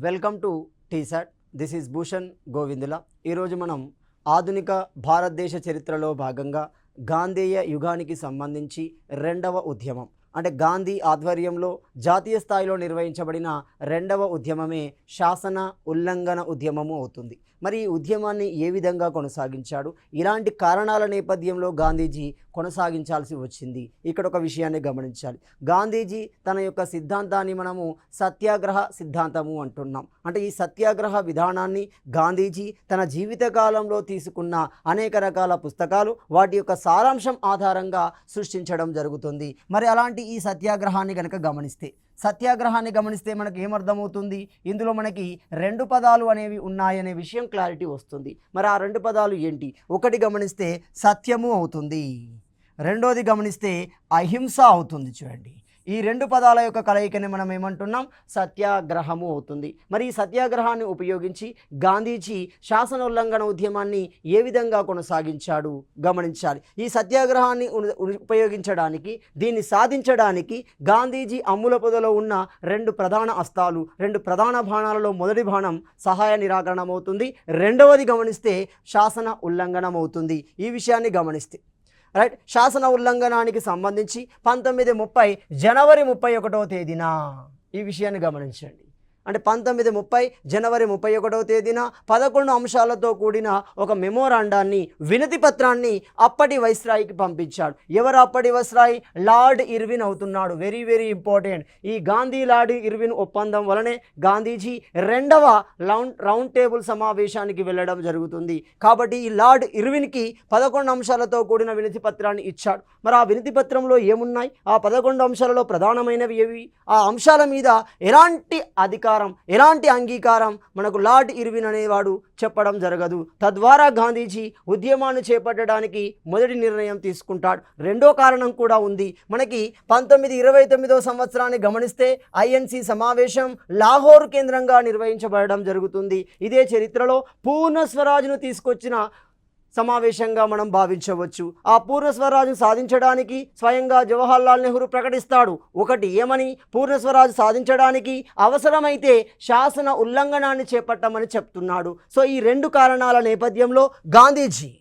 Welcome to T-SAT. This is Bhushan Govindula. ఈరోజు మనం ఆధునిక భారతదేశ చరిత్రలో భాగంగా గాంధేయ యుగానికి సంబంధించి రెండవ ఉద్యమం అంటే గాంధీ ఆధ్వర్యంలో జాతీయ స్థాయిలో నిర్వహించబడిన రెండవ ఉద్యమమే శాసన ఉల్లంఘన ఉద్యమము అవుతుంది. మరి ఈ ఉద్యమాన్ని ఏ విధంగా కొనసాగించాడు, ఇలాంటి కారణాల నేపథ్యంలో గాంధీజీ కొనసాగించాల్సి వచ్చింది. ఇక్కడ ఒక విషయాన్ని గమనించాలి. గాంధీజీ తన యొక్క సిద్ధాంతాన్ని మనము సత్యాగ్రహ సిద్ధాంతము అంటున్నాం. అంటే ఈ సత్యాగ్రహ విధానాన్ని గాంధీజీ తన జీవితకాలంలో తీసుకున్న అనేక రకాల పుస్తకాలు వాటి యొక్క సారాంశం ఆధారంగా సృష్టించడం జరుగుతుంది. మరి అలాంటి ఈ సత్యాగ్రహాన్ని కనుక గమనిస్తే మనకు ఏమర్థమవుతుంది? ఇందులో మనకి రెండు పదాలు అనేవి ఉన్నాయనే విషయం క్లారిటీ వస్తుంది. మరి ఆ రెండు పదాలు ఏంటి? ఒకటి గమనిస్తే సత్యము అవుతుంది, రెండోది గమనిస్తే అహింస అవుతుంది. చూడండి, ఈ రెండు పదాల యొక్క కలయికని మనం ఏమంటున్నాం? సత్యాగ్రహము అవుతుంది. మరి ఈ సత్యాగ్రహాన్ని ఉపయోగించి గాంధీజీ శాసనోల్లంఘన ఉద్యమాన్ని ఏ విధంగా కొనసాగించాడు గమనించాలి. ఈ సత్యాగ్రహాన్ని ఉపయోగించడానికి, దీన్ని సాధించడానికి గాంధీజీ అమ్ముల పొదలో ఉన్న రెండు ప్రధాన అస్త్రాలు, రెండు ప్రధాన బాణాలలో మొదటి బాణం సహాయ నిరాకరణం అవుతుంది, రెండవది గమనిస్తే శాసన ఉల్లంఘనం అవుతుంది. ఈ విషయాన్ని గమనిస్తే రైట్, శాసన ఉల్లంఘనానికి సంబంధించి 1930 జనవరి 31వ తేదీన ఈ విషయాన్ని గమనించండి. అంటే 1930 జనవరి 31వ తేదీన 11 అంశాలతో కూడిన ఒక మెమోరాండాన్ని, వినతి పత్రాన్ని అప్పటి వైస్రాయికి పంపించాడు. ఎవరు అప్పటి వైస్రాయి? లార్డ్ ఇర్విన్ అవుతున్నాడు. Very very important. ఈ గాంధీ లార్డ్ ఇర్విన్ ఒప్పందం వలనే గాంధీజీ రెండవ రౌండ్ టేబుల్ సమావేశానికి వెళ్ళడం జరుగుతుంది. కాబట్టి ఈ లార్డ్ ఇర్విన్కి 11 అంశాలతో కూడిన వినతి పత్రాన్ని ఇచ్చాడు. మరి ఆ వినతి పత్రంలో ఏమున్నాయి? ఆ 11 అంశాలలో ప్రధానమైనవి ఏవి? ఆ అంశాల మీద ఎలాంటి ఎలాంటి అంగీకారం మనకు లార్డ్ ఇర్విన్ అనేవాడు చెప్పడం జరగదు. తద్వారా గాంధీజీ ఉద్యమాన్ని చేపట్టడానికి మొదటి నిర్ణయం తీసుకుంటాడు. రెండో కారణం కూడా ఉంది. మనకి 1929వ సంవత్సరాన్ని గమనిస్తే ఐఎన్సి సమావేశం లాహోర్ కేంద్రంగా నిర్వహించబడడం జరుగుతుంది. ఇదే చరిత్రలో పూర్ణ స్వరాజ్ను తీసుకొచ్చిన సమావేశంగా మనం భావించవచ్చు. ఆ పూర్ణ స్వరాజ్ను సాధించడానికి స్వయంగా జవహర్లాల్ నెహ్రూ ప్రకటిస్తాడు. ఒకటి ఏమని? పూర్ణ స్వరాజ్ సాధించడానికి అవసరమైతే శాసన ఉల్లంఘనాన్ని చేపట్టమని చెప్తున్నాడు. సో ఈ రెండు కారణాల నేపథ్యంలో గాంధీజీ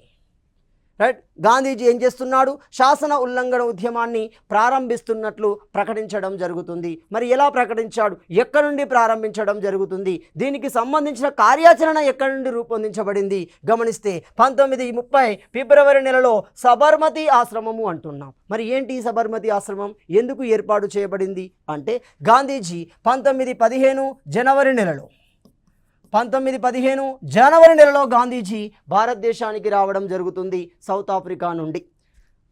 ఏం చేస్తున్నాడు? శాసన ఉల్లంఘన ఉద్యమాన్ని ప్రారంభిస్తున్నట్లు ప్రకటించడం జరుగుతుంది. మరి ఎలా ప్రకటించాడు? ఎక్కడి నుండి ప్రారంభించడం జరుగుతుంది? దీనికి సంబంధించిన కార్యాచరణ ఎక్కడి నుండి రూపొందించబడింది గమనిస్తే 1930 ఫిబ్రవరి నెలలో సబర్మతి ఆశ్రమము అంటున్నాం. మరి ఏంటి ఈ సబర్మతి ఆశ్రమం? ఎందుకు ఏర్పాటు చేయబడింది అంటే గాంధీజీ 1915 జనవరి నెలలో గాంధీజీ భారతదేశానికి రావడం జరుగుతుంది సౌత్ ఆఫ్రికా నుండి.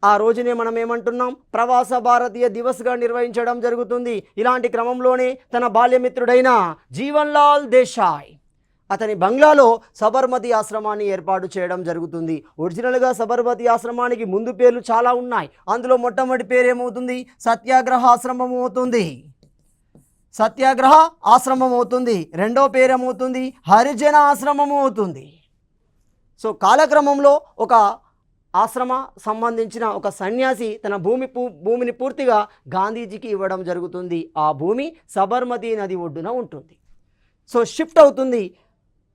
ఆ రోజునే మనం ఏమంటున్నాం? ప్రవాస భారతీయ దివస్గా నిర్వహించడం జరుగుతుంది. ఇలాంటి క్రమంలోనే తన బాల్యమిత్రుడైన జీవన్లాల్ దేశాయ్ అతని బంగ్లాలో సబర్మతి ఆశ్రమాన్ని ఏర్పాటు చేయడం జరుగుతుంది. ఒరిజినల్గా సబర్మతి ఆశ్రమానికి ముందు పేర్లు చాలా ఉన్నాయి. అందులో మొట్టమొదటి పేరు ఏమవుతుంది? సత్యాగ్రహ ఆశ్రమం అవుతుంది. రెండో పేరు ఏమవుతుంది? హరిజన ఆశ్రమము అవుతుంది. సో కాలక్రమంలో ఒక ఆశ్రమ సంబంధించిన ఒక సన్యాసి తన భూమిని పూర్తిగా గాంధీజీకి ఇవ్వడం జరుగుతుంది. ఆ భూమి సబర్మతి నది ఒడ్డున ఉంటుంది. సో షిఫ్ట్ అవుతుంది.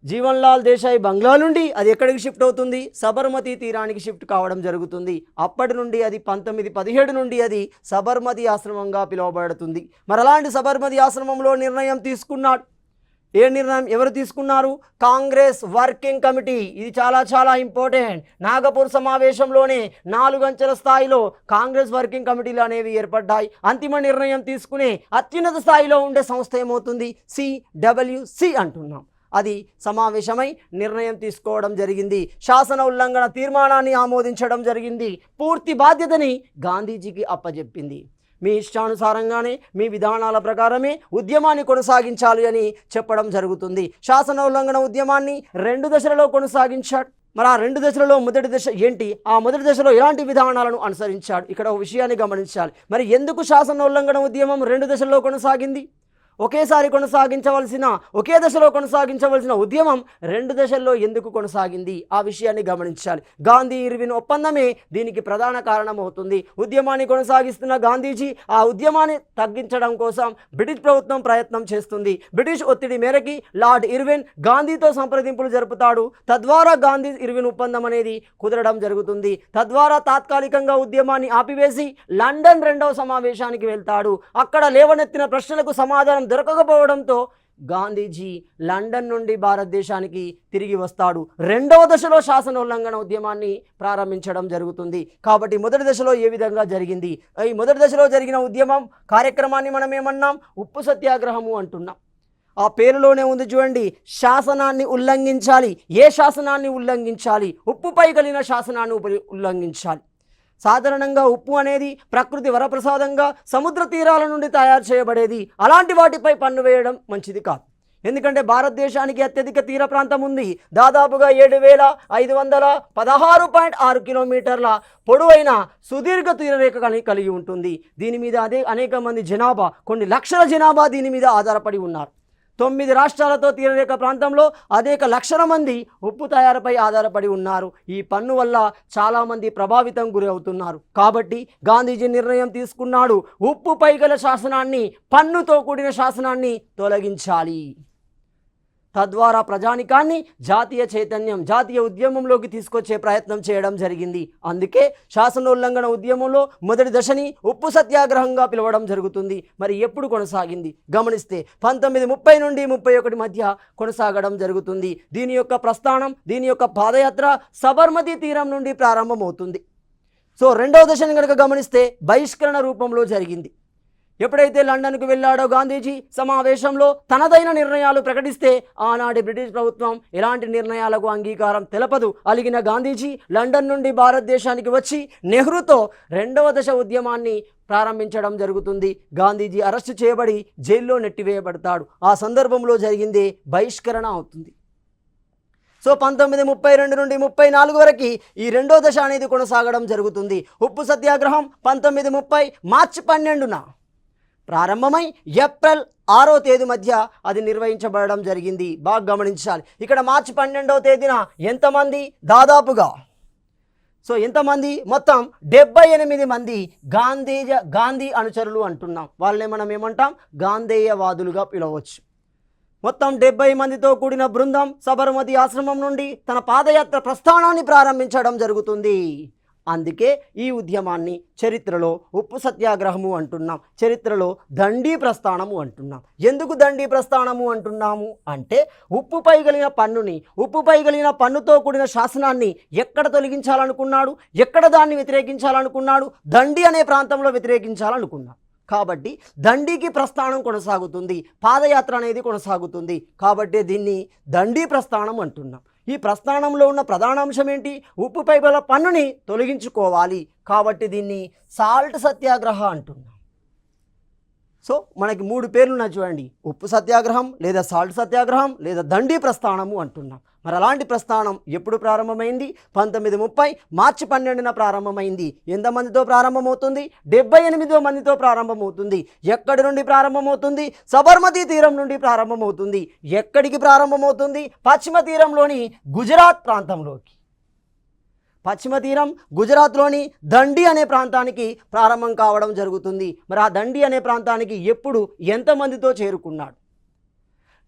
జీవన్లాల్ దేశాయ్ బంగ్లా నుండి అది ఎక్కడికి షిఫ్ట్ అవుతుంది? సబర్మతి తీరానికి షిఫ్ట్ కావడం జరుగుతుంది. అప్పటి నుండి అది 1917 నుండి అది సబర్మతి ఆశ్రమంగా పిలువబడుతుంది. మరి అలాంటి సబర్మతి ఆశ్రమంలో నిర్ణయం తీసుకున్నాడు. ఏ నిర్ణయం ఎవరు తీసుకున్నారు? Congress working committee. ఇది చాలా చాలా ఇంపార్టెంట్. నాగపూర్ సమావేశంలోనే 4 అంచెల స్థాయిలో కాంగ్రెస్ వర్కింగ్ కమిటీలు అనేవి ఏర్పడ్డాయి. అంతిమ నిర్ణయం తీసుకునే అత్యున్నత స్థాయిలో ఉండే సంస్థ ఏమవుతుంది? CWC అంటున్నాం. అది సమావేశమై నిర్ణయం తీసుకోవడం జరిగింది. శాసన ఉల్లంఘన తీర్మానాన్ని ఆమోదించడం జరిగింది. పూర్తి బాధ్యతని గాంధీజీకి అప్పజెప్పింది. మీ ఇష్టానుసారంగానే, మీ విధానాల ప్రకారమే ఉద్యమాన్ని కొనసాగించాలి అని చెప్పడం జరుగుతుంది. శాసన ఉల్లంఘన ఉద్యమాన్ని 2 దశలలో కొనసాగించాడు. మరి ఆ 2 దశలలో మొదటి దశ ఏంటి? ఆ మొదటి దశలో ఎలాంటి విధానాలను అనుసరించాడు? ఇక్కడ ఒక విషయాన్ని గమనించాలి. మరి ఎందుకు శాసన ఉల్లంఘన ఉద్యమం 2 దశల్లో కొనసాగింది? ఒకే దశలో కొనసాగించవలసిన ఉద్యమం 2 దశల్లో ఎందుకు కొనసాగింది? ఆ విషయాన్ని గమనించాలి. గాంధీ ఇర్విన్ ఒప్పందమే దీనికి ప్రధాన కారణమవుతుంది. ఉద్యమాన్ని కొనసాగిస్తున్న గాంధీజీ ఆ ఉద్యమాన్ని తగ్గించడం కోసం బ్రిటిష్ ప్రభుత్వం ప్రయత్నం చేస్తుంది. బ్రిటిష్ ఒత్తిడి మేరకి లార్డ్ ఇర్విన్ గాంధీతో సంప్రదింపులు జరుపుతాడు. తద్వారా గాంధీ ఇర్విన్ ఒప్పందం అనేది కుదరడం జరుగుతుంది. తద్వారా తాత్కాలికంగా ఉద్యమాన్ని ఆపివేసి లండన్ 2వ సమావేశానికి వెళ్తాడు. అక్కడ లేవనెత్తిన ప్రశ్నలకు సమాధానం దొరకకపోవడంతో గాంధీజీ లండన్ నుండి భారతదేశానికి తిరిగి వస్తాడు. 2వ దశలో శాసనోల్లంఘన ఉద్యమాన్ని ప్రారంభించడం జరుగుతుంది. కాబట్టి మొదటి దశలో ఏ విధంగా జరిగింది? ఈ మొదటి దశలో జరిగిన ఉద్యమం కార్యక్రమాన్ని మనం ఏమన్నాం? ఉప్పు సత్యాగ్రహము అంటున్నాం. ఆ పేరులోనే ఉంది చూడండి, శాసనాన్ని ఉల్లంఘించాలి. ఏ శాసనాన్ని ఉల్లంఘించాలి? ఉప్పుపై కలిగిన శాసనాన్ని ఉల్లంఘించాలి. సాధారణంగా ఉప్పు అనేది ప్రకృతి వరప్రసాదంగా సముద్ర తీరాల నుండి తయారు చేయబడేది. అలాంటి వాటిపై పన్ను వేయడం మంచిది కాదు. ఎందుకంటే భారతదేశానికి అత్యధిక తీర ప్రాంతం ఉంది. దాదాపుగా 7,516.6 కిలోమీటర్ల పొడవైన సుదీర్ఘ తీరరేఖ కలిగి ఉంటుంది. దీని మీద అనేక మంది జనాభా, కొన్ని లక్షల జనాభా దీని మీద ఆధారపడి ఉన్నారు. 9 రాష్ట్రాలతో తీరరేఖ ప్రాంతంలో అనేక లక్షల మంది ఉప్పు తయారీపై ఆధారపడి ఉన్నారు. ఈ పన్ను వల్ల చాలామంది ప్రభావితం గురి అవుతున్నారు. కాబట్టి గాంధీజీ నిర్ణయం తీసుకున్నాడు, ఉప్పుపై గల శాసనాన్ని, పన్నుతో కూడిన శాసనాన్ని తొలగించాలి. తద్వారా ప్రజానికాన్ని జాతీయ చైతన్యం, జాతీయ ఉద్యమంలోకి తీసుకొచ్చే ప్రయత్నం చేయడం జరిగింది. అందుకే శాసనోల్లంఘన ఉద్యమంలో మొదటి దశని ఉప్పు సత్యాగ్రహంగా పిలవడం జరుగుతుంది. మరి ఎప్పుడు కొనసాగింది గమనిస్తే 1930 నుండి 31 మధ్య కొనసాగడం జరుగుతుంది. దీని యొక్క ప్రస్థానం, దీని యొక్క పాదయాత్ర సబర్మతి తీరం నుండి ప్రారంభమవుతుంది. సో 2వ దశని కనుక గమనిస్తే బహిష్కరణ రూపంలో జరిగింది. ఎప్పుడైతే లండన్కు వెళ్ళాడో గాంధీజీ, సమావేశంలో తనదైన నిర్ణయాలు ప్రకటిస్తే ఆనాటి బ్రిటిష్ ప్రభుత్వం ఎలాంటి నిర్ణయాలకు అంగీకారం తెలపదు. అలిగిన గాంధీజీ లండన్ నుండి భారతదేశానికి వచ్చి నెహ్రూతో 2వ దశ ఉద్యమాన్ని ప్రారంభించడం జరుగుతుంది. గాంధీజీ అరెస్టు చేయబడి జైల్లో నెట్టివేయబడతాడు. ఆ సందర్భంలో జరిగిందే బహిష్కరణ అవుతుంది. సో 1932 నుండి 34 వరకు ఈ 2వ దశ అనేది కొనసాగడం జరుగుతుంది. ఉప్పు సత్యాగ్రహం 1930 మార్చి 12న ప్రారంభమై ఏప్రిల్ 6వ తేదీ మధ్య అది నిర్వహించబడడం జరిగింది. బాగా గమనించాలి. ఇక్కడ మార్చి 12వ తేదీన ఎంతమంది? దాదాపుగా ఎంతమంది? మొత్తం 78 మంది గాంధీ అనుచరులు అంటున్నాం. వాళ్ళని మనం ఏమంటాం? గాంధేయవాదులుగా పిలవచ్చు. మొత్తం 70 మందితో కూడిన బృందం సబర్మతి ఆశ్రమం నుండి తన పాదయాత్ర ప్రస్థానాన్ని ప్రారంభించడం జరుగుతుంది. అందుకే ఈ ఉద్యమాన్ని చరిత్రలో ఉప్పు సత్యాగ్రహము అంటున్నాం, చరిత్రలో దండీ ప్రస్థానము అంటున్నాం. ఎందుకు దండీ ప్రస్థానము అంటున్నాము అంటే ఉప్పుపై కలిగిన పన్నుతో కూడిన శాసనాన్ని ఎక్కడ తొలగించాలనుకున్నాడు, ఎక్కడ దాన్ని వ్యతిరేకించాలనుకున్నాడు? దండి అనే ప్రాంతంలో వ్యతిరేకించాలనుకున్నాడు. కాబట్టి దండీకి ప్రస్థానం కొనసాగుతుంది, పాదయాత్ర అనేది కొనసాగుతుంది. కాబట్టి దీన్ని దండీ ప్రస్థానం అంటున్నాం. ఈ ప్రస్థానంలో ఉన్న ప్రధాన అంశం ఏంటి? ఉప్పుపై గల పన్నుని తొలగించుకోవాలి. కాబట్టి దీన్ని సాల్ట్ సత్యాగ్రహ అంటున్నాం. సో మనకి 3 పేర్లు ఉన్నాయి చూడండి, ఉప్పు సత్యాగ్రహం, లేదా సాల్ట్ సత్యాగ్రహం, లేదా దండీ ప్రస్థానము అంటున్నాం. మరి అలాంటి ప్రస్థానం ఎప్పుడు ప్రారంభమైంది? 1930 మార్చి 12న ప్రారంభమైంది. ఎంతమందితో ప్రారంభమవుతుంది? 78 మందితో ప్రారంభమవుతుంది. ఎక్కడి నుండి ప్రారంభమవుతుంది? సబర్మతి తీరం నుండి ప్రారంభమవుతుంది. ఎక్కడికి ప్రారంభమవుతుంది? పశ్చిమ తీరంలోని గుజరాత్ ప్రాంతంలోకి. పశ్చిమ తీరం గుజరాత్లోని దండి అనే ప్రాంతానికి ప్రారంభం కావడం జరుగుతుంది. మరి ఆ దండి అనే ప్రాంతానికి ఎప్పుడు ఎంతమందితో చేరుకున్నాడు?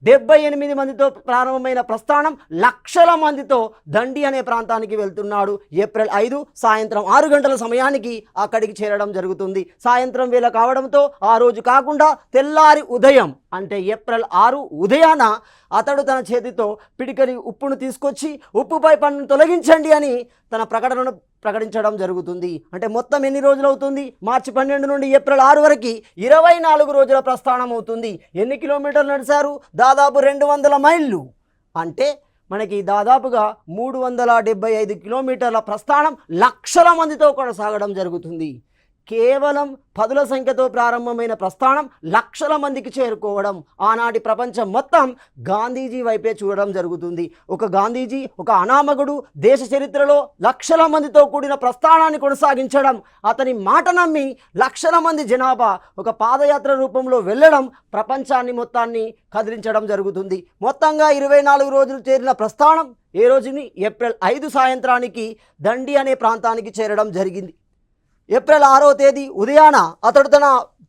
78 మందితో ప్రారంభమైన ప్రస్థానం లక్షల మందితో దండి అనే ప్రాంతానికి వెళ్తున్నాడు. ఏప్రిల్ 5 సాయంత్రం 6 గంటల సమయానికి అక్కడికి చేరడం జరుగుతుంది. సాయంత్రం వేళ కావడంతో ఆ రోజు కాకుండా తెల్లారి ఉదయం అంటే ఏప్రిల్ 6 ఉదయాన అతడు తన చేతితో పిడికలి ఉప్పును తీసుకొచ్చి ఉప్పుపై పన్నును తొలగించండి అని తన ప్రకటనను ప్రకటించడం జరుగుతుంది. అంటే మొత్తం ఎన్ని రోజులు అవుతుంది? మార్చి 12 నుండి ఏప్రిల్ 6 వరకు 24 రోజుల ప్రస్థానం అవుతుంది. ఎన్ని కిలోమీటర్లు నడిచారు? దాదాపు 200 మైళ్ళు. అంటే మనకి దాదాపుగా 375 కిలోమీటర్ల ప్రస్థానం లక్షల మందితో కొనసాగడం జరుగుతుంది. కేవలం పదుల సంఖ్యతో ప్రారంభమైన ప్రస్థానం లక్షల మందికి చేరుకోవడం. ఆనాటి ప్రపంచం మొత్తం గాంధీజీ వైపే చూడడం జరుగుతుంది. ఒక గాంధీజీ, ఒక అనామకుడు దేశ చరిత్రలో లక్షల మందితో కూడిన ప్రస్థానాన్ని కొనసాగించడం, అతని మాట నమ్మి లక్షల మంది జనాభా ఒక పాదయాత్ర రూపంలో వెళ్ళడం ప్రపంచాన్ని మొత్తాన్ని కదిలించడం జరుగుతుంది. మొత్తంగా 24 రోజులు చేరిన ప్రస్థానం ఏ రోజుని ఏప్రిల్ 5 సాయంత్రానికి దండి అనే ప్రాంతానికి చేరడం జరిగింది. ఏప్రిల్ 6వ తేదీ ఉదయాన అతడు తన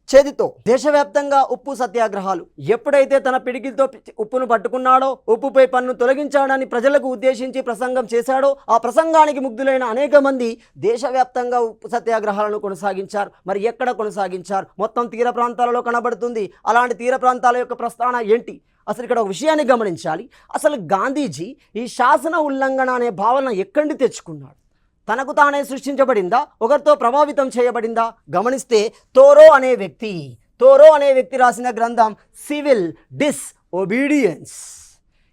చేతితో దేశవ్యాప్తంగా ఉప్పు సత్యాగ్రహాలు, ఎప్పుడైతే తన పిడికిలతో ఉప్పును పట్టుకున్నాడో, ఉప్పుపై పన్ను తొలగించాడని ప్రజలకు ఉద్దేశించి ప్రసంగం చేశాడో, ఆ ప్రసంగానికి ముగ్ధులైన అనేక మంది దేశవ్యాప్తంగా ఉప్పు సత్యాగ్రహాలను కొనసాగించారు. మరి ఎక్కడ కొనసాగించారు? మొత్తం తీర ప్రాంతాలలో కనబడుతుంది. అలాంటి తీర ప్రాంతాల యొక్క ప్రస్థానం ఏంటి? అసలు ఇక్కడ ఒక విషయాన్ని గమనించాలి. అసలు గాంధీజీ ఈ శాసన ఉల్లంఘన అనే భావన ఎక్కడి తెచ్చుకున్నాడు? తనకు తానే సృష్టించబడిందా? ఒకరితో ప్రభావితం చేయబడిందా? గమనిస్తే తోరో అనే వ్యక్తి రాసిన గ్రంథం సివిల్ డిస్ఒబీడియన్స్.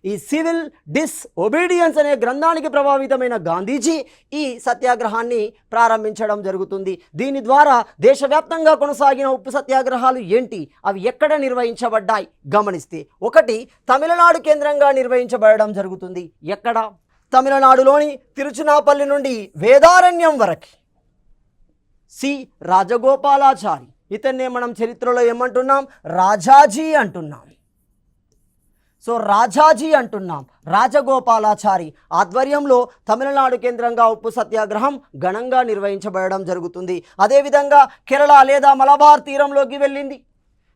ఈ సివిల్ డిస్ఒబీడియన్స్ అనే గ్రంథానికి ప్రభావితమైన గాంధీజీ ఈ సత్యాగ్రహాన్ని ప్రారంభించడం జరుగుతుంది. దీని ద్వారా దేశవ్యాప్తంగా కొనసాగిన ఉప్పు సత్యాగ్రహాలు ఏంటి, అవి ఎక్కడ నిర్వహించబడ్డాయి గమనిస్తే, ఒకటి తమిళనాడు కేంద్రంగా నిర్వహించబడడం జరుగుతుంది. ఎక్కడ? తమిళనాడులోని తిరుచునాపల్లి నుండి వేదారణ్యం వరకు సి రాజగోపాలాచారి, ఇతన్నే మనం చరిత్రలో ఏమంటున్నాం? రాజాజీ అంటున్నాం. రాజగోపాలాచారి ఆధ్వర్యంలో తమిళనాడు కేంద్రంగా ఉప్పు సత్యాగ్రహం ఘనంగా నిర్వహించబడడం జరుగుతుంది. అదేవిధంగా కేరళ లేదా మలబార్ తీరంలోకి వెళ్ళింది.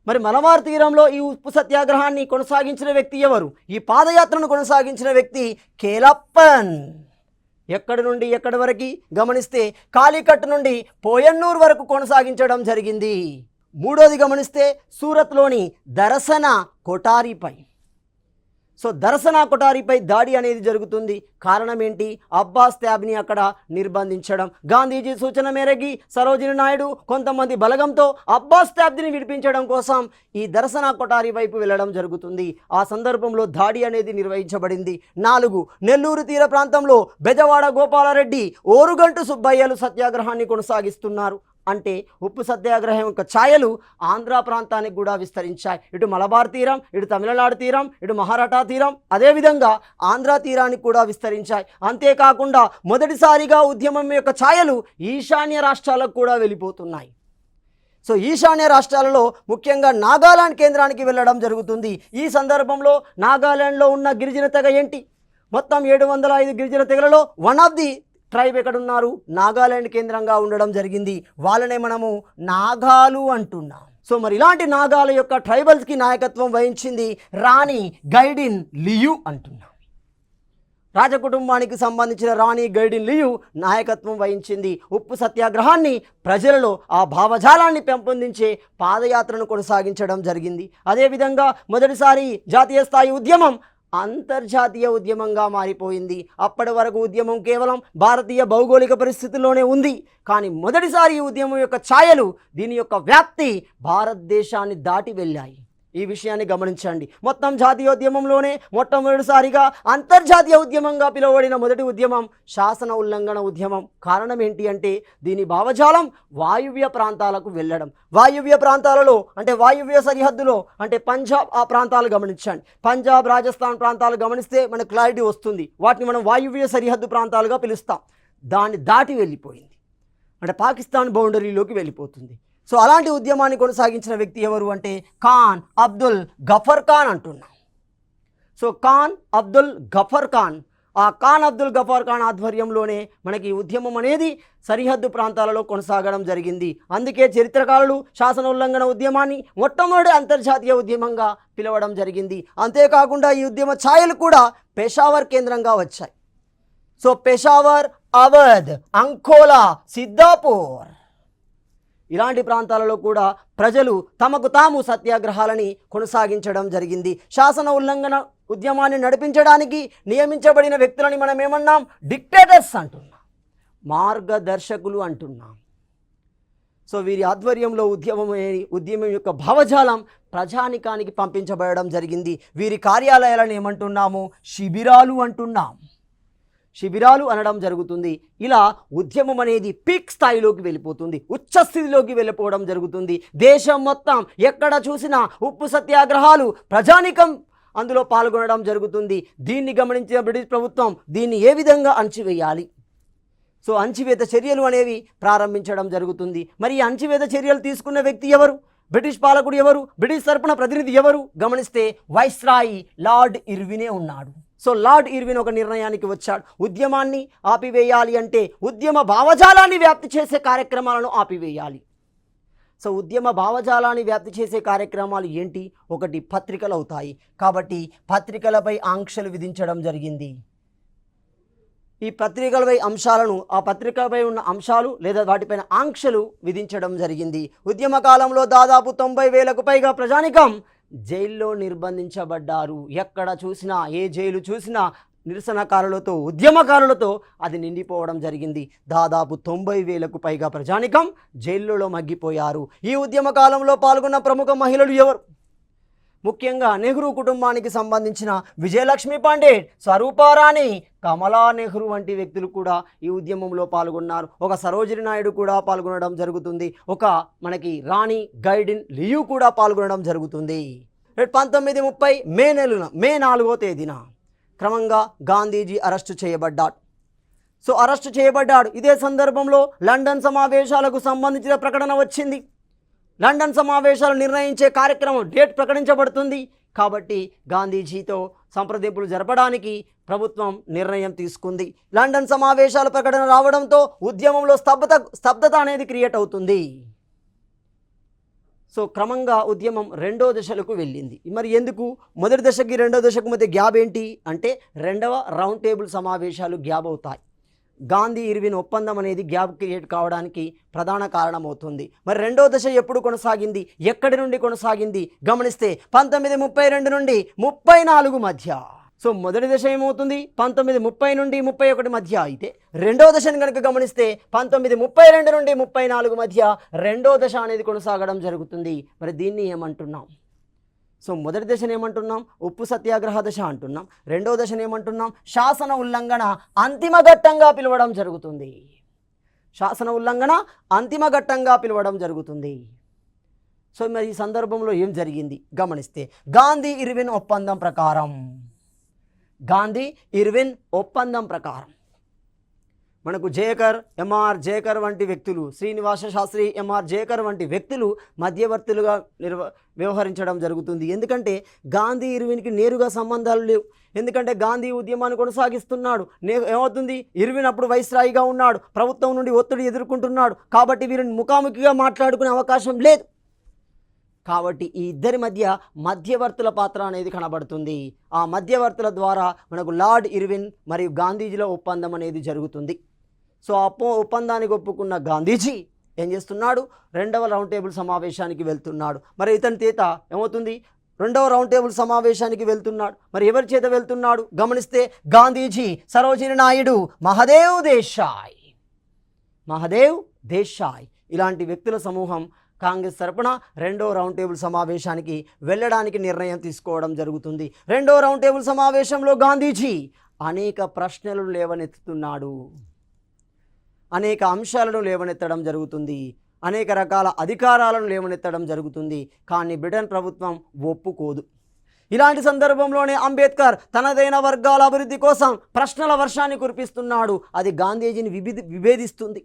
మరి మలబార్ తీరంలో ఈ ఉప్పు సత్యాగ్రహాన్ని కొనసాగించిన వ్యక్తి ఎవరు? ఈ పాదయాత్రను కొనసాగించిన వ్యక్తి కేలప్పన్. ఎక్కడి నుండి ఎక్కడి వరకు గమనిస్తే కాలికట్ నుండి పోయన్నూరు వరకు కొనసాగించడం జరిగింది. మూడోది గమనిస్తే సూరత్లోని దర్శన కొఠారిపై దాడి అనేది జరుగుతుంది. కారణం ఏంటి? అబ్బాస్ త్యాబ్ని అక్కడ నిర్బంధించడం. గాంధీజీ సూచన మేరకి సరోజిని నాయుడు కొంతమంది బలగంతో అబ్బాస్ త్యాబ్ని విడిపించడం కోసం ఈ దర్శన కొఠారి వైపు వెళ్ళడం జరుగుతుంది. ఆ సందర్భంలో దాడి అనేది నిర్వహించబడింది. 4 నెల్లూరు తీర ప్రాంతంలో బెజవాడ గోపాలరెడ్డి, ఓరుగంటు సుబ్బయ్యలు సత్యాగ్రహాన్ని కొనసాగిస్తున్నారు. అంటే ఉప్పు సత్యాగ్రహం యొక్క ఛాయలు ఆంధ్ర ప్రాంతానికి కూడా విస్తరించాయి. ఇటు మలబార్ తీరం, ఇటు తమిళనాడు తీరం, ఇటు మహారాఠా తీరం, అదేవిధంగా ఆంధ్ర తీరానికి కూడా విస్తరించాయి. అంతేకాకుండా మొదటిసారిగా ఉద్యమం యొక్క ఛాయలు ఈశాన్య రాష్ట్రాలకు కూడా వెళ్ళిపోతున్నాయి. సో ఈశాన్య రాష్ట్రాలలో ముఖ్యంగా నాగాలాండ్ కేంద్రానికి వెళ్ళడం జరుగుతుంది. ఈ సందర్భంలో నాగాలాండ్లో ఉన్న గిరిజన తెగ ఏంటి? మొత్తం 705 గిరిజన తెగలలో వన్ ఆఫ్ ది ట్రైబ్ ఎక్కడున్నారు? నాగాలాండ్ కేంద్రంగా ఉండడం జరిగింది. వాళ్ళనే మనము నాగాలు అంటున్నాం. సో మరి ఇలాంటి నాగాల యొక్క ట్రైబల్స్కి నాయకత్వం వహించింది రాణి గైడిన్ లియు అంటున్నాం. రాజకుటుంబానికి సంబంధించిన రాణి గైడిన్ లియు నాయకత్వం వహించింది. ఉప్పు సత్యాగ్రహాన్ని ప్రజలలో ఆ భావజాలాన్ని పెంపొందించే పాదయాత్రను కొనసాగించడం జరిగింది. అదేవిధంగా మొదటిసారి జాతీయ స్థాయి ఉద్యమం అంతర్జాతీయ ఉద్యమంగా మారిపోయింది. అప్పటి వరకు ఉద్యమం కేవలం భారతీయ భౌగోళిక పరిస్థితుల్లోనే ఉంది. కానీ మొదటిసారి ఈ ఉద్యమం యొక్క ఛాయలు, దీని యొక్క వ్యాప్తి భారతదేశాన్ని దాటి వెళ్ళాయి. ఈ విషయాన్ని గమనించండి. మొత్తం జాతీయోద్యమంలోనే మొట్టమొదటిసారిగా అంతర్జాతీయ ఉద్యమంగా పిలువబడిన మొదటి ఉద్యమం శాసన ఉల్లంఘన ఉద్యమం. కారణం ఏంటి అంటే దీని భావజాలం వాయువ్య ప్రాంతాలకు వెళ్ళడం. వాయువ్య ప్రాంతాలలో అంటే వాయువ్య సరిహద్దులో అంటే పంజాబ్ ఆ ప్రాంతాలు గమనించండి. పంజాబ్, రాజస్థాన్ ప్రాంతాలు గమనిస్తే మనకు క్లారిటీ వస్తుంది. వాటిని మనం వాయువ్య సరిహద్దు ప్రాంతాలుగా పిలుస్తాం. దాన్ని దాటి వెళ్ళిపోయింది అంటే పాకిస్తాన్ బౌండరీలోకి వెళ్ళిపోతుంది. సో అలాంటి ఉద్యమాన్ని కొనసాగించిన వ్యక్తి ఎవరు అంటే ఖాన్ అబ్దుల్ గఫర్ ఖాన్ అంటున్నాం. సో ఖాన్ అబ్దుల్ గఫర్ ఖాన్, ఆ ఖాన్ అబ్దుల్ గఫర్ ఖాన్ ఆధ్వర్యంలోనే మనకి ఉద్యమం అనేది సరిహద్దు ప్రాంతాలలో కొనసాగడం జరిగింది. అందుకే చరిత్రకారులు శాసన ఉల్లంఘన ఉద్యమాన్ని మొట్టమొదటి అంతర్జాతీయ ఉద్యమంగా పిలవడం జరిగింది. అంతేకాకుండా ఈ ఉద్యమ ఛాయలు కూడా పెషావర్ కేంద్రంగా వచ్చాయి. సో పెషావర్, అవధ్, అంకోలా, సిద్దాపూర్ ఇలాంటి ప్రాంతాలలో కూడా ప్రజలు తమకు తాము సత్యాగ్రహాలని కొనసాగించడం జరిగింది. శాసన ఉల్లంఘన ఉద్యమాన్ని నడిపించడానికి నియమించబడిన వ్యక్తులని మనం ఏమన్నాం? డిక్టేటర్స్ అంటున్నాం, మార్గదర్శకులు అంటున్నాం. సో వీరి ఆధ్వర్యంలో ఉద్యమం యొక్క భావజాలం ప్రజానికానికి పంపించబడడం జరిగింది. వీరి కార్యాలయాలను ఏమంటున్నాము? శిబిరాలు అంటున్నాం. శిబిరాలు అనడం జరుగుతుంది. ఇలా ఉద్యమం అనేది పీక్ స్థాయిలోకి వెళ్ళిపోతుంది, ఉచ్చ స్థితిలోకి వెళ్ళిపోవడం జరుగుతుంది. దేశం మొత్తం ఎక్కడ చూసినా ఉప్పు సత్యాగ్రహాలు, ప్రజానికం అందులో పాల్గొనడం జరుగుతుంది. దీన్ని గమనించిన బ్రిటిష్ ప్రభుత్వం దీన్ని ఏ విధంగా అణచివేయాలి, సో అణచివేత చర్యలు అనేవి ప్రారంభించడం జరుగుతుంది. మరి ఈ అణచివేత చర్యలు తీసుకున్న వ్యక్తి ఎవరు, బ్రిటిష్ పాలకుడు ఎవరు, బ్రిటిష్ తరపున ప్రతినిధి ఎవరు గమనిస్తే వైస్రాయి లార్డ్ ఇర్వినే ఉన్నాడు. సో లార్డ్ ఇర్విన్ ఒక నిర్ణయానికి వచ్చాడు, ఉద్యమాన్ని ఆపివేయాలి అంటే ఉద్యమ భావజాలాన్ని వ్యాప్తి చేసే కార్యక్రమాలను ఆపివేయాలి. సో ఉద్యమ భావజాలాన్ని వ్యాప్తి చేసే కార్యక్రమాలు ఏంటి, ఒకటి పత్రికలు అవుతాయి. కాబట్టి పత్రికలపై ఆంక్షలు విధించడం జరిగింది. ఈ పత్రికలపై అంశాలను, ఆ పత్రికలపై ఉన్న అంశాలు లేదా వాటిపైన ఆంక్షలు విధించడం జరిగింది. ఉద్యమ కాలంలో దాదాపు 90,000కు పైగా ప్రజానికం జైల్లో నిర్బంధించబడ్డారు. ఎక్కడ చూసినా, ఏ జైలు చూసినా నిరసనకారులతో, ఉద్యమకారులతో అది నిండిపోవడం జరిగింది. దాదాపు 90,000కు పైగా ప్రజానికం జైళ్ళలో మగ్గిపోయారు. ఈ ఉద్యమ కాలంలో పాల్గొన్న ప్రముఖ మహిళలు ఎవరు, ముఖ్యంగా నెహ్రూ కుటుంబానికి సంబంధించిన విజయలక్ష్మి పండిట్, స్వరూపారాణి, కమలా నెహ్రూ వంటి వ్యక్తులు కూడా ఈ ఉద్యమంలో పాల్గొన్నారు. ఒక సరోజిని నాయుడు కూడా పాల్గొనడం జరుగుతుంది. ఒక మనకి రాణి గైడిన్ లియు కూడా పాల్గొనడం జరుగుతుంది. 1930 మే 4వ తేదీన క్రమంగా గాంధీజీ అరెస్టు చేయబడ్డాడు. సో అరెస్టు చేయబడ్డాడు. ఇదే సందర్భంలో లండన్ సమావేశాలకు సంబంధించిన ప్రకటన వచ్చింది. లండన్ సమావేశాలు నిర్ణయించే కార్యక్రమం డేట్ ప్రకటించబడుతుంది. కాబట్టి గాంధీజీతో సంప్రదింపులు జరపడానికి ప్రభుత్వం నిర్ణయం తీసుకుంది. లండన్ సమావేశాల ప్రకటన రావడంతో ఉద్యమంలో స్తబ్దత అనేది క్రియేట్ అవుతుంది. సో క్రమంగా ఉద్యమం రెండో దశలకు వెళ్ళింది. మరి ఎందుకు మొదటి దశకి రెండో దశకు మధ్య గ్యాప్ ఏంటి అంటే, రెండవ రౌండ్ టేబుల్ సమావేశాలు గ్యాప్ అవుతాయి. గాంధీ ఇర్విన్ ఒప్పందం అనేది గ్యాప్ క్రియేట్ కావడానికి ప్రధాన కారణమవుతుంది. మరి రెండో దశ ఎప్పుడు కొనసాగింది, ఎక్కడి నుండి కొనసాగింది గమనిస్తే 1932 నుండి 34 మధ్య. సో మొదటి దశ ఏమవుతుంది 1930 నుండి 31 మధ్య అయితే, రెండో దశను కనుక గమనిస్తే 1932 నుండి 34 మధ్య రెండో దశ అనేది కొనసాగడం జరుగుతుంది. మరి దీన్ని ఏమంటున్నాం, సో మొదటి దశను ఏమంటున్నాం, ఉప్పు సత్యాగ్రహ దశ అంటున్నాం. రెండో దశను ఏమంటున్నాం, శాసన ఉల్లంఘన అంతిమ ఘట్టంగా పిలవడం జరుగుతుంది. శాసన ఉల్లంఘన అంతిమ ఘట్టంగా పిలవడం జరుగుతుంది. సో మరి ఈ సందర్భంలో ఏం జరిగింది గమనిస్తే, గాంధీ ఇర్విన్ ఒప్పందం ప్రకారం, గాంధీ ఇర్విన్ ఒప్పందం ప్రకారం మనకు జేకర్, ఎంఆర్ జేకర్ వంటి వ్యక్తులు, శ్రీనివాస శాస్త్రి, ఎంఆర్ జేకర్ వంటి వ్యక్తులు మధ్యవర్తులుగా వ్యవహరించడం జరుగుతుంది. ఎందుకంటే గాంధీ ఇర్విన్కి నేరుగా సంబంధాలు లేవు. ఎందుకంటే గాంధీ ఉద్యమాన్ని కొనసాగిస్తున్నాడు. ఏమవుతుంది, ఇర్విన్ అప్పుడు వైస్రాయిగా ఉన్నాడు, ప్రభుత్వం నుండి ఒత్తిడి ఎదుర్కొంటున్నాడు. కాబట్టి వీరిని ముఖాముఖిగా మాట్లాడుకునే అవకాశం లేదు. కాబట్టి ఈ ఇద్దరి మధ్య మధ్యవర్తుల పాత్ర అనేది కనబడుతుంది. ఆ మధ్యవర్తుల ద్వారా మనకు లార్డ్ ఇర్విన్ మరియు గాంధీజీల ఒప్పందం అనేది జరుగుతుంది. సో ఆ ఒప్పందానికి ఒప్పుకున్న గాంధీజీ ఏం చేస్తున్నాడు, రెండవ రౌండ్ టేబుల్ సమావేశానికి వెళ్తున్నాడు. మరి ఇతని చేత ఏమవుతుంది, రెండవ రౌండ్ టేబుల్ సమావేశానికి వెళ్తున్నాడు. మరి ఎవరి చేత వెళ్తున్నాడు గమనిస్తే, గాంధీజీ, సరోజిని నాయుడు, మహదేవ్ దేశాయ్ ఇలాంటి వ్యక్తుల సమూహం కాంగ్రెస్ తరపున రెండో రౌండ్ టేబుల్ సమావేశానికి వెళ్ళడానికి నిర్ణయం తీసుకోవడం జరుగుతుంది. రెండో రౌండ్ టేబుల్ సమావేశంలో గాంధీజీ అనేక ప్రశ్నలను లేవనెత్తుతున్నాడు, అనేక అంశాలను లేవనెత్తడం జరుగుతుంది, అనేక రకాల అధికారాలను లేవనెత్తడం జరుగుతుంది. కానీ బ్రిటన్ ప్రభుత్వం ఒప్పుకోదు. ఇలాంటి సందర్భంలోనే అంబేద్కర్ తనదైన వర్గాల అభివృద్ధి కోసం ప్రశ్నల వర్షాన్ని కురిపిస్తున్నాడు. అది గాంధీజీని విభేదిస్తుంది.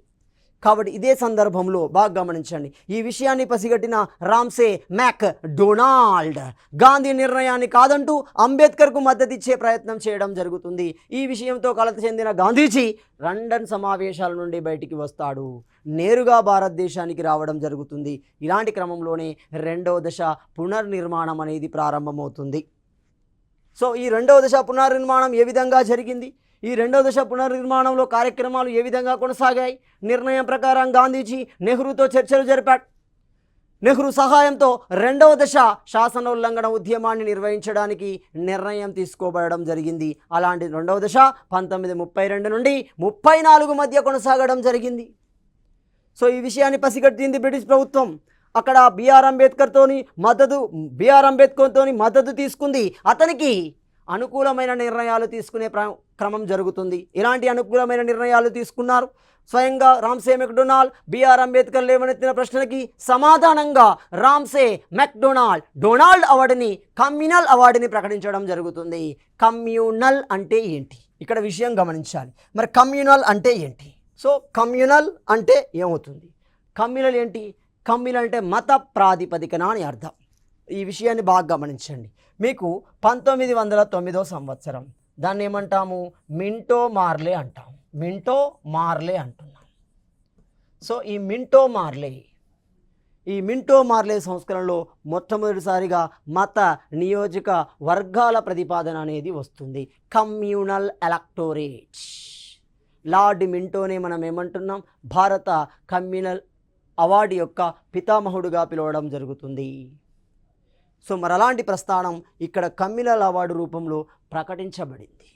కాబట్టి ఇదే సందర్భంలో బాగా గమనించండి, ఈ విషయాన్ని పసిగట్టిన రామ్సే మ్యాక్ డొనాల్డ్ గాంధీ నిర్ణయాన్ని కాదంటూ అంబేద్కర్కు మద్దతు ఇచ్చే ప్రయత్నం చేయడం జరుగుతుంది. ఈ విషయంతో కలత చెందిన గాంధీజీ లండన్ సమావేశాల నుండి బయటికి వస్తాడు, నేరుగా భారతదేశానికి రావడం జరుగుతుంది. ఇలాంటి క్రమంలోనే రెండవ దశ పునర్నిర్మాణం అనేది ప్రారంభమవుతుంది. సో ఈ రెండవ దశ పునర్నిర్మాణం ఏ విధంగా జరిగింది, ఈ రెండవ దశ పునర్నిర్మాణంలో కార్యక్రమాలు ఏ విధంగా కొనసాగాయి, నిర్ణయం ప్రకారం గాంధీజీ నెహ్రూతో చర్చలు జరిపాడు. నెహ్రూ సహాయంతో రెండవ దశ శాసనోల్లంఘన ఉద్యమాన్ని నిర్వహించడానికి నిర్ణయం తీసుకోబడడం జరిగింది. అలాంటి రెండవ దశ 1932 నుండి 34 మధ్య కొనసాగడం జరిగింది. సో ఈ విషయాన్ని పసిగట్టింది బ్రిటిష్ ప్రభుత్వం. అక్కడ బిఆర్ అంబేద్కర్తోని మద్దతు తీసుకుంది. అతనికి అనుకూలమైన నిర్ణయాలు తీసుకునే క్రమం జరుగుతుంది. ఎలాంటి అనుకూలమైన నిర్ణయాలు తీసుకున్నారు? స్వయంగా రామ్సే మెక్డొనాల్డ్ బిఆర్ అంబేద్కర్ లేవనెత్తిన ప్రశ్నలకి సమాధానంగా రామ్సే మెక్డొనాల్డ్ డొనాల్డ్ అవార్డుని కమ్యూనల్ అవార్డుని ప్రకటించడం జరుగుతుంది. కమ్యూనల్ అంటే ఏంటి? ఇక్కడ విషయం గమనించాలి. మరి కమ్యూనల్ అంటే ఏంటి? సో కమ్యూనల్ అంటే ఏమవుతుంది? కమ్యూనల్ ఏంటి? కమ్యూనల్ అంటే మత ప్రాతిపదికన అని అర్థం. ఈ విషయాన్ని బాగా గమనించండి. మీకు 1909 సంవత్సరం దాన్ని ఏమంటాము? మింటో మార్లే అంటాం. మింటో మార్లే అంటున్నాం. సో ఈ మింటో మార్లే సంస్కరణలో మొట్టమొదటిసారిగా మత నియోజక వర్గాల ప్రతిపాదన అనేది వస్తుంది. Communal electorate. లార్డ్ మింటోనే మనం ఏమంటున్నాం? భారత కమ్యూనల్ అవార్డు యొక్క పితామహుడుగా పిలవడం జరుగుతుంది. సో మరి అలాంటి ప్రస్థానం ఇక్కడ కమ్యూనల్ అవార్డు రూపంలో ప్రకటించబడింది.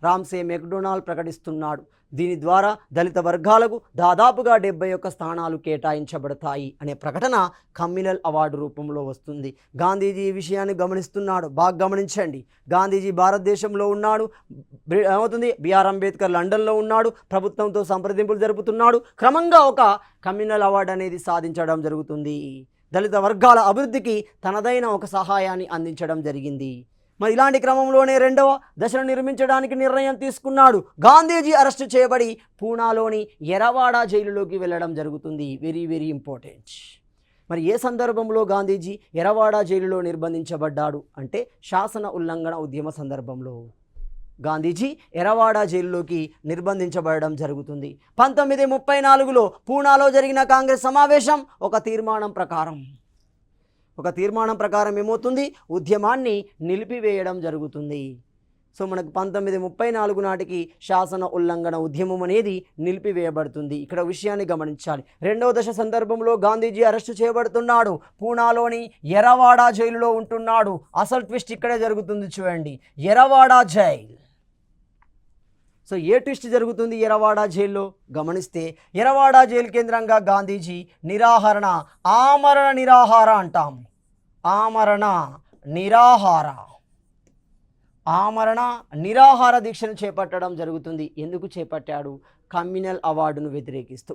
Ramsay McDonald ప్రకటిస్తున్నాడు. దీని ద్వారా దళిత వర్గాలకు దాదాపుగా 71 స్థానాలు కేటాయించబడతాయి అనే ప్రకటన కమ్యూనల్ అవార్డు రూపంలో వస్తుంది. గాంధీజీ ఈ విషయాన్ని గమనిస్తున్నాడు. బాగా గమనించండి. గాంధీజీ భారతదేశంలో ఉన్నాడు. ఏమవుతుంది? బిఆర్ అంబేద్కర్ లండన్లో ఉన్నాడు. ప్రభుత్వంతో సంప్రదింపులు జరుపుతున్నాడు. క్రమంగా ఒక కమ్యూనల్ అవార్డు అనేది సాధించడం జరుగుతుంది. దళిత వర్గాల అభివృద్ధికి తనదైన ఒక సహాయాన్ని అందించడం జరిగింది. మరి ఇలాంటి క్రమంలోనే రెండవ దశను నిర్మించడానికి నిర్ణయం తీసుకున్నాడు. గాంధీజీ అరెస్టు చేయబడి పూనాలోని ఎరవాడ జైలులోకి వెళ్ళడం జరుగుతుంది. Very very important. మరి ఏ సందర్భంలో గాంధీజీ ఎరవాడ జైలులో నిర్బంధించబడ్డాడు అంటే శాసన ఉల్లంఘన ఉద్యమ సందర్భంలో గాంధీజీ ఎరవాడ జైలులోకి నిర్బంధించబడడం జరుగుతుంది. 1934లో పూనాలో జరిగిన కాంగ్రెస్ సమావేశం ఒక తీర్మానం ప్రకారం ఏమవుతుంది? ఉద్యమాన్ని నిలిపివేయడం జరుగుతుంది. సో మనకు 1934 నాటికి శాసన ఉల్లంఘన ఉద్యమం అనేది నిలిపివేయబడుతుంది. ఇక్కడ విషయాన్ని గమనించాలి. రెండవ దశ సందర్భంలో గాంధీజీ అరెస్టు చేయబడుతున్నాడు. పూనాలోని ఎరవాడ జైలులో ఉంటున్నాడు. అసలు ట్విస్ట్ ఇక్కడే జరుగుతుంది చూడండి. ఎరవాడ జైలు. సో ఏ ట్విస్ట్ జరుగుతుంది ఎరవాడ జైల్లో గమనిస్తే, ఎరవాడ జైలు కేంద్రంగా గాంధీజీ ఆమరణ నిరాహార అంటాం. ఆమరణ నిరాహార దీక్షను చేపట్టడం జరుగుతుంది. ఎందుకు చేపట్టాడు? కమ్యూనల్ అవార్డును వ్యతిరేకిస్తూ.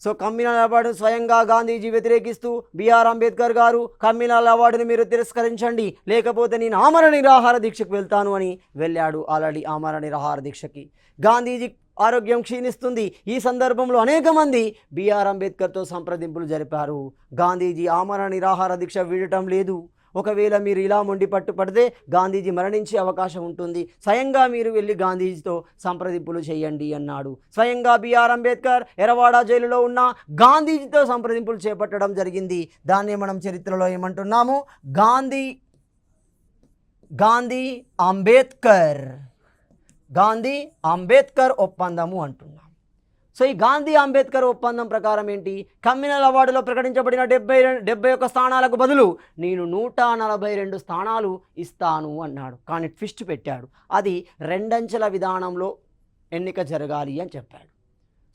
సో కమ్యూనల్ అవార్డును స్వయంగా గాంధీజీ వ్యతిరేకిస్తూ బిఆర్ అంబేద్కర్ గారు కమ్యూనల్ అవార్డును మీరు తిరస్కరించండి, లేకపోతే నేను ఆమరణ నిరాహార దీక్షకు వెళ్తాను అని వెళ్ళాడు. ఆల్రెడీ ఆమరణ నిరాహార దీక్షకి గాంధీజీ ఆరోగ్యం క్షీణిస్తుంది. ఈ సందర్భంలో అనేక మంది బిఆర్ అంబేద్కర్తో సంప్రదింపులు జరిపారు. గాంధీజీ ఆమరణ నిరాహార దీక్ష వీడటం లేదు. ఒకవేళ మీరు ఇలా మొండి పట్టుపడితే గాంధీజీ మరణించే అవకాశం ఉంటుంది. స్వయంగా మీరు వెళ్ళి గాంధీజీతో సంప్రదింపులు చేయండి అన్నాడు. స్వయంగా బిఆర్ అంబేద్కర్ ఎరవాడ జైలులో ఉన్న గాంధీజీతో సంప్రదింపులు చేపట్టడం జరిగింది. దాన్నే మనం చరిత్రలో ఏమంటున్నాము? గాంధీ అంబేద్కర్ ఒప్పందము అంటున్నాం. సో ఈ గాంధీ అంబేద్కర్ ఒప్పందం ప్రకారం ఏంటి? కమ్యూనల్ అవార్డులో ప్రకటించబడిన 71 స్థానాలకు బదులు నేను 142 స్థానాలు ఇస్తాను అన్నాడు. కానీ ట్విస్ట్ పెట్టాడు. అది 2 అంచెల విధానంలో ఎన్నిక జరగాలి అని చెప్పాడు.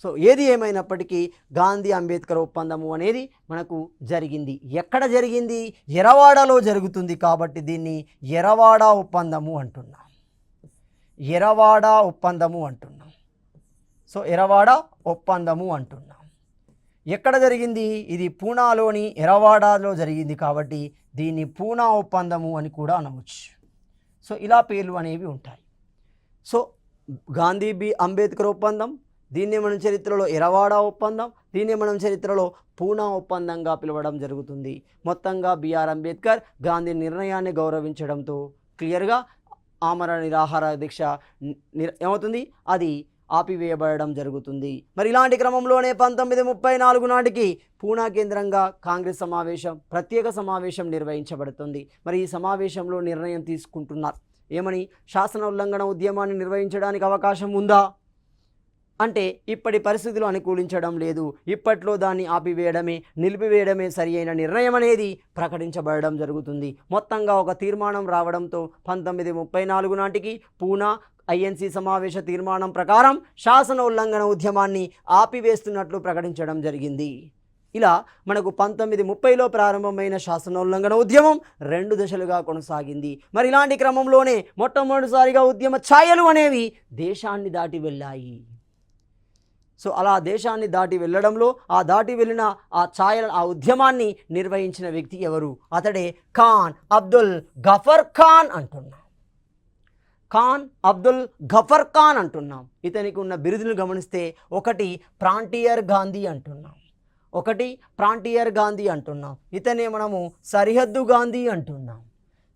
సో ఏది ఏమైనప్పటికీ గాంధీ అంబేద్కర్ ఒప్పందము అనేది మనకు జరిగింది. ఎక్కడ జరిగింది? ఎరవాడలో జరుగుతుంది. కాబట్టి దీన్ని ఎరవాడ ఒప్పందము అంటున్నాం. సో ఎరవాడ ఒప్పందము అంటున్నాం. ఎక్కడ జరిగింది? ఇది పూనాలోని ఎరవాడలో జరిగింది. కాబట్టి దీన్ని పూనా ఒప్పందము అని కూడా అనవచ్చు. సో ఇలా పేర్లు అనేవి ఉంటాయి. సో గాంధీ అంబేద్కర్ ఒప్పందం, దీన్నే మనం చరిత్రలో ఎరవాడ ఒప్పందం, దీన్నే మనం చరిత్రలో పూనా ఒప్పందంగా పిలవడం జరుగుతుంది. మొత్తంగా బిఆర్ అంబేద్కర్ గాంధీ నిర్ణయాన్ని గౌరవించడంతో క్లియర్గా ఆమరణ నిరాహార దీక్ష ఏమవుతుంది? అది ఆపివేయబడడం జరుగుతుంది. మరి ఇలాంటి క్రమంలోనే 1934 నాటికి పూనా కేంద్రంగా కాంగ్రెస్ ప్రత్యేక సమావేశం నిర్వహించబడుతుంది. మరి ఈ సమావేశంలో నిర్ణయం తీసుకుంటున్నారు. ఏమని? శాసన ఉల్లంఘన ఉద్యమాన్ని నిర్వహించడానికి అవకాశం ఉందా అంటే ఇప్పటి పరిస్థితులు అనుకూలించడం లేదు. ఇప్పట్లో దాన్ని ఆపివేయడమే, నిలిపివేయడమే సరి అయిన నిర్ణయం అనేది ప్రకటించబడడం జరుగుతుంది. మొత్తంగా ఒక తీర్మానం రావడంతో 1934 నాటికి పూనా ఐఎన్సీ సమావేశ తీర్మానం ప్రకారం శాసన ఉల్లంఘన ఉద్యమాన్ని ఆపివేస్తున్నట్లు ప్రకటించడం జరిగింది. ఇలా మనకు 1930లో ప్రారంభమైన శాసనోల్లంఘన ఉద్యమం 2 దశలుగా కొనసాగింది. మరి ఇలాంటి క్రమంలోనే మొట్టమొదటిసారిగా ఉద్యమ ఛాయలు అనేవి దేశాన్ని దాటి వెళ్ళాయి. సో అలా దేశాన్ని దాటి వెళ్ళడంలో ఆ దాటి వెళ్ళిన ఆ ఛాయల ఆ ఉద్యమాన్ని నిర్వహించిన వ్యక్తి ఎవరు? అతడే ఖాన్ అబ్దుల్ గఫర్ ఖాన్ అంటున్నాం. ఖాన్ అబ్దుల్ గఫర్ ఖాన్ అంటున్నాం. ఇతనికి ఉన్న బిరుదులు గమనిస్తే ఒకటి ఫ్రాంటియర్ గాంధీ అంటున్నాం, ఇతనే మనము సరిహద్దు గాంధీ అంటున్నాం.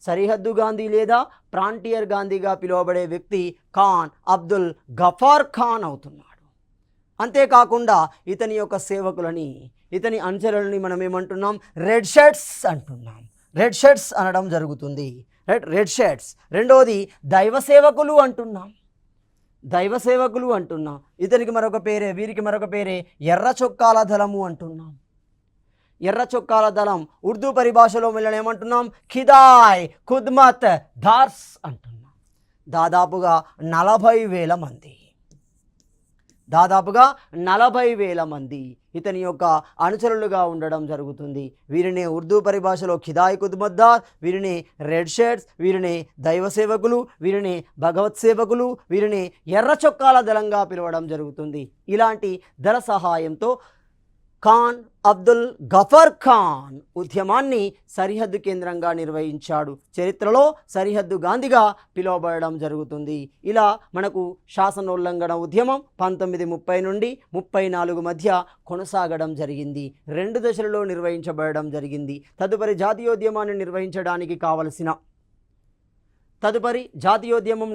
సరిహద్దు గాంధీ లేదా ఫ్రాంటియర్ గాంధీగా పిలువబడే వ్యక్తి ఖాన్ అబ్దుల్ గఫర్ ఖాన్ అవుతున్నాడు. అంతేకాకుండా ఇతని యొక్క సేవకులని, ఇతని అనుచరులని మనం ఏమంటున్నాం? రెడ్ షర్ట్స్ అంటున్నాం. రెడ్ షర్ట్స్ అనడం జరుగుతుంది. Red shirts. రెండోది దైవ సేవకులు అంటున్నాం. ఇతనికి మరొక పేరే, వీరికి మరొక పేరే ఎర్ర చొక్కాల దళము అంటున్నాం. ఎర్ర చొక్కాల దళం ఉర్దూ పరిభాషలో వెళ్ళని ఏమంటున్నాం? ఖిదాయ్ ఖుద్మత్ దార్స్ అంటున్నాం. దాదాపుగా 40,000 మంది, దాదాపుగా 40,000 మంది ఇతని యొక్క అనుచరులుగా ఉండడం జరుగుతుంది. వీరినే ఉర్దూ పరిభాషలో ఖిదాయ్ ఖుద్మద్దార్, వీరిని రెడ్ షర్ట్స్, వీరిని దైవ సేవకులు, వీరిని భగవత్ సేవకులు, వీరిని ఎర్ర చొక్కాల దళంగా పిలవడం జరుగుతుంది. ఇలాంటి దళ సహాయంతో ఖాన్ అబ్దుల్ గఫర్ ఖాన్ ఉద్యమాన్ని సరిహద్దు కేంద్రంగా నిర్వహించాడు. చరిత్రలో సరిహద్దు గాంధీగా పిలువబడడం జరుగుతుంది. ఇలా మనకు శాసనోల్లంఘన ఉద్యమం 1930 నుండి 34 మధ్య కొనసాగడం జరిగింది. 2 దశలలో నిర్వహించబడడం జరిగింది. తదుపరి జాతీయోద్యమం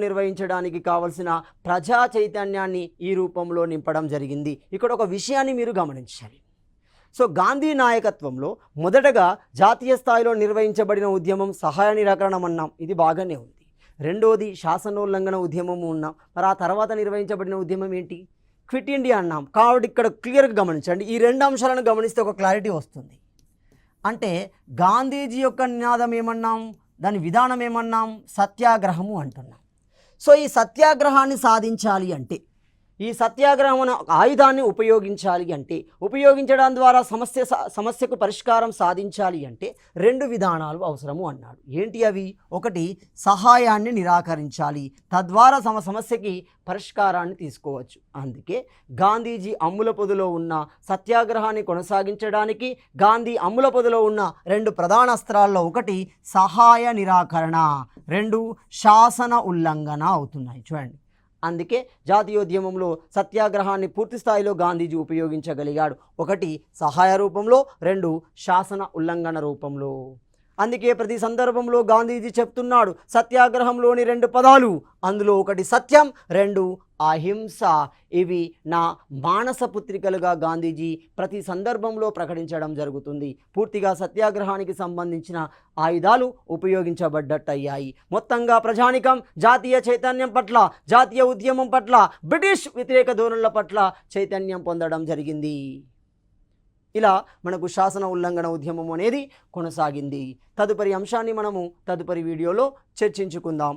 నిర్వహించడానికి కావలసిన ప్రజా చైతన్యాన్ని ఈ రూపంలో నింపడం జరిగింది. ఇక్కడ ఒక విషయాన్ని మీరు గమనించాలి. సో గాంధీ నాయకత్వంలో మొదటగా జాతీయ స్థాయిలో నిర్వహించబడిన ఉద్యమం సహాయ నిరాకరణం అన్నాం, ఇది బాగానే ఉంది. రెండోది శాసనోల్లంఘన ఉద్యమం ఉన్నాం. మరి ఆ తర్వాత నిర్వహించబడిన ఉద్యమం ఏంటి? క్విట్ ఇండియా అన్నాం. కాబట్టి ఇక్కడ క్లియర్గా గమనించండి. ఈ 2 అంశాలను గమనిస్తే ఒక క్లారిటీ వస్తుంది. అంటే గాంధీజీ యొక్క నినాదం ఏమన్నాం, దాని విధానం ఏమన్నాం? సత్యాగ్రహము అంటున్నాం. సో ఈ సత్యాగ్రహాన్ని సాధించాలి అంటే, ఈ సత్యాగ్రహం ఆయుధాన్ని ఉపయోగించాలి అంటే, ఉపయోగించడం ద్వారా సమస్యకు పరిష్కారం సాధించాలి అంటే 2 విధానాలు అవసరము అన్నాడు. ఏంటి అవి? ఒకటి, సహాయాన్ని నిరాకరించాలి, తద్వారా సమస్యకి పరిష్కారాన్ని తీసుకోవచ్చు. అందుకే గాంధీజీ అమ్ముల పొదిలో ఉన్న సత్యాగ్రహాన్ని కొనసాగించడానికి గాంధీ అమ్ముల పొదిలో ఉన్న 2 ప్రధాన అస్త్రాల్లో ఒకటి సహాయ నిరాకరణ, 2 శాసన ఉల్లంఘన అవుతున్నాయి. చూడండి, అందుకే జాతీయోద్యమంలో సత్యాగ్రహాన్ని పూర్తి స్థాయిలో గాంధీజీ ఉపయోగించగలిగాడు. ఒకటి సహాయ రూపంలో, 2 శాసన ఉల్లంఘన రూపంలో. అందుకే ప్రతి సందర్భంలో గాంధీజీ చెప్తున్నాడు సత్యాగ్రహంలోని 2 పదాలు, అందులో ఒకటి సత్యం, 2 అహింస. ఇవి నా మానస పుత్రికలుగా గాంధీజీ ప్రతి సందర్భంలో ప్రకటించడం జరుగుతుంది. పూర్తిగా సత్యాగ్రహానికి సంబంధించిన ఆయుధాలు ఉపయోగించబడ్డట్టయ్యాయి. మొత్తంగా ప్రజానికం జాతీయ చైతన్యం పట్ల, జాతీయ ఉద్యమం పట్ల, బ్రిటిష్ వ్యతిరేక ధోరణుల పట్ల చైతన్యం పొందడం జరిగింది. ఇలా మనకు శాసన ఉల్లంఘన ఉద్యమం అనేది కొనసాగింది. తదుపరి అంశాన్ని మనము తదుపరి వీడియోలో చర్చించుకుందాం.